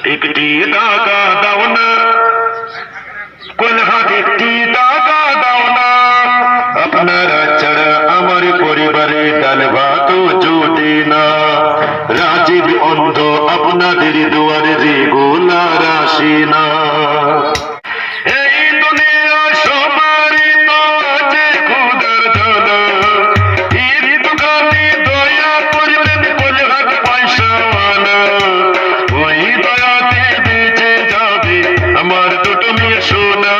একটি টাকা দাও না, কোন হাত একটি টাকা দাও না, আপনারা ছাড়া আমার পরিবারে ডাল ভাত জোটে না। রাজীব অন্ধ আপনাদের দুয়ারে রেগুলার আসে না। এই দুনিয়া সবারই তো আছে খোদার জ্বালা, একটুখানি দয়া করবেন বলে হাত পয়সাওয়ালা, ওই দয়াতে বেঁচে যাবে আমার দুটো মেয়ে সোনা।